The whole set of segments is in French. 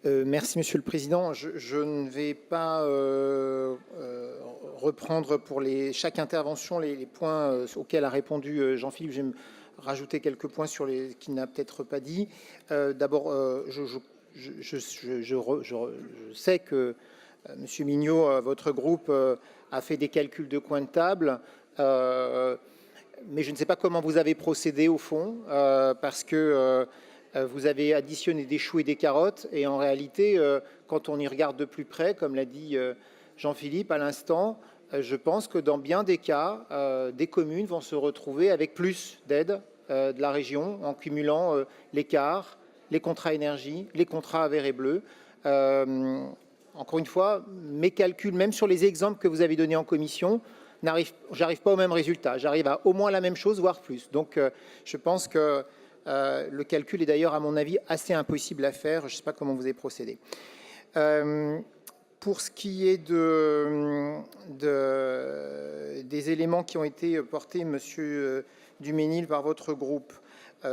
Merci, Monsieur le Président. Je ne vais pas reprendre pour chaque intervention les points auxquels a répondu Jean-Philippe. Je vais me rajouter quelques points sur les qu'il n'a peut-être pas dit. D'abord, je sais que Monsieur Mignot, votre groupe a fait des calculs de coin de table, mais je ne sais pas comment vous avez procédé au fond, parce que vous avez additionné des choux et des carottes, et en réalité, quand on y regarde de plus près, comme l'a dit Jean-Philippe à l'instant, je pense que dans bien des cas, des communes vont se retrouver avec plus d'aide de la région en cumulant l'écart, les contrats énergie, les contrats vert et bleu. Encore une fois, mes calculs, même sur les exemples que vous avez donnés en commission, j'arrive pas au même résultat. J'arrive à au moins la même chose, voire plus. Donc, je pense que le calcul est d'ailleurs, à mon avis, assez impossible à faire. Je ne sais pas comment vous avez procédé. Pour ce qui est des éléments qui ont été portés, Monsieur Duménil, par votre groupe,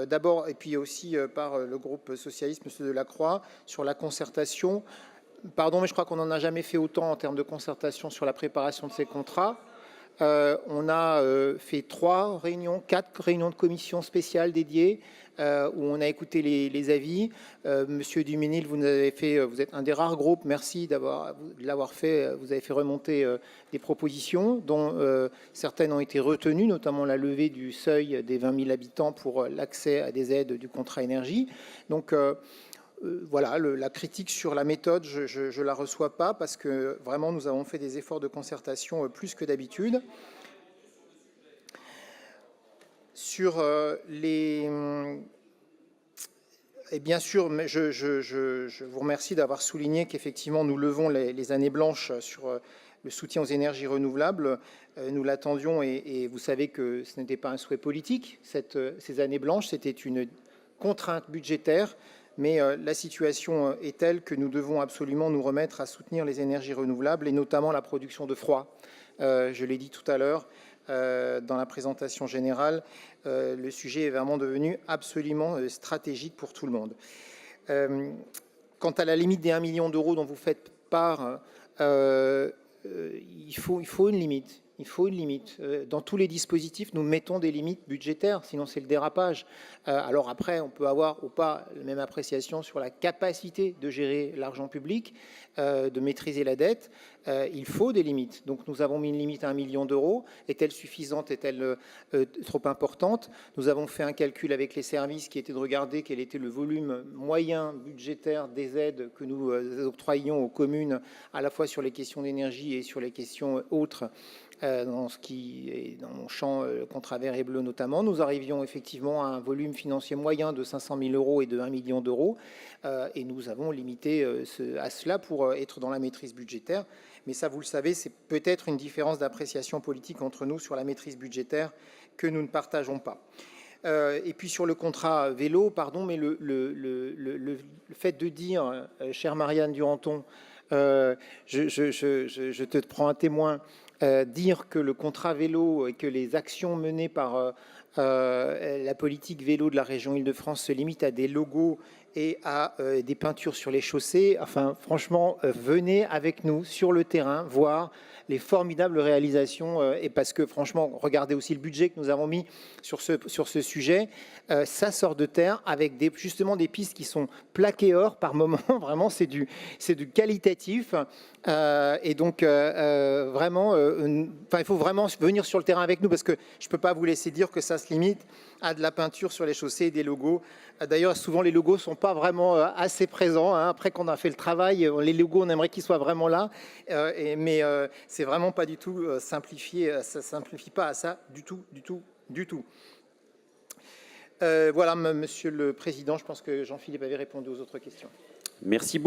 d'abord, et puis aussi par le groupe socialiste, Monsieur Delacroix, sur la concertation. Pardon, mais je crois qu'on n'en a jamais fait autant en termes de concertation sur la préparation de ces contrats. On a fait 4 réunions de commissions spéciales dédiées où on a écouté les avis. Monsieur Duménil, vous êtes un des rares groupes, merci de l'avoir fait. Vous avez fait remonter des propositions dont certaines ont été retenues, notamment la levée du seuil des 20 000 habitants pour l'accès à des aides du contrat énergie. Donc, voilà, la critique sur la méthode, je ne la reçois pas parce que vraiment nous avons fait des efforts de concertation plus que d'habitude. Sur et bien sûr, je vous remercie d'avoir souligné qu'effectivement nous levons les années blanches sur le soutien aux énergies renouvelables. Nous l'attendions et vous savez que ce n'était pas un souhait politique, ces années blanches, c'était une contrainte budgétaire. Mais la situation est telle que nous devons absolument nous remettre à soutenir les énergies renouvelables et notamment la production de froid. Je l'ai dit tout à l'heure dans la présentation générale, le sujet est vraiment devenu absolument stratégique pour tout le monde. Quant à la limite des 1 million d'euros dont vous faites part, il faut une limite. Il faut une limite. Dans tous les dispositifs, nous mettons des limites budgétaires, sinon c'est le dérapage. Alors après, on peut avoir ou pas la même appréciation sur la capacité de gérer l'argent public, de maîtriser la dette. Il faut des limites. Donc nous avons mis une limite à 1 million d'euros. Est-elle suffisante? Est-elle trop importante? Nous avons fait un calcul avec les services qui était de regarder quel était le volume moyen budgétaire des aides que nous octroyions aux communes, à la fois sur les questions d'énergie et sur les questions autres, dans ce qui est dans mon champ contrat vert et bleu notamment. Nous arrivions effectivement à un volume financier moyen de 500 000 euros et de 1 million d'euros, et nous avons limité à cela pour être dans la maîtrise budgétaire. Mais ça, vous le savez, c'est peut-être une différence d'appréciation politique entre nous sur la maîtrise budgétaire que nous ne partageons pas. Et puis sur le contrat vélo, pardon, mais le fait de dire, chère Marianne Duranton, je te prends un témoin, dire que le contrat vélo et que les actions menées par la politique vélo de la région Île-de-France se limitent à des logos et à des peintures sur les chaussées, enfin franchement, venez avec nous sur le terrain voir les formidables réalisations, et parce que franchement, regardez aussi le budget que nous avons mis sur ce sujet, ça sort de terre avec justement des pistes qui sont plaquées or par moment, vraiment c'est du qualitatif, et donc vraiment, il faut vraiment venir sur le terrain avec nous parce que je ne peux pas vous laisser dire que ça se limite à de la peinture sur les chaussées et des logos. D'ailleurs, souvent les logos ne sont pas vraiment assez présents. Hein. Après qu'on a fait le travail, les logos, on aimerait qu'ils soient vraiment là, mais c'est vraiment pas du tout simplifié, ça ne simplifie pas à ça du tout. Voilà, Monsieur le Président, je pense que Jean-Philippe avait répondu aux autres questions. Merci beaucoup.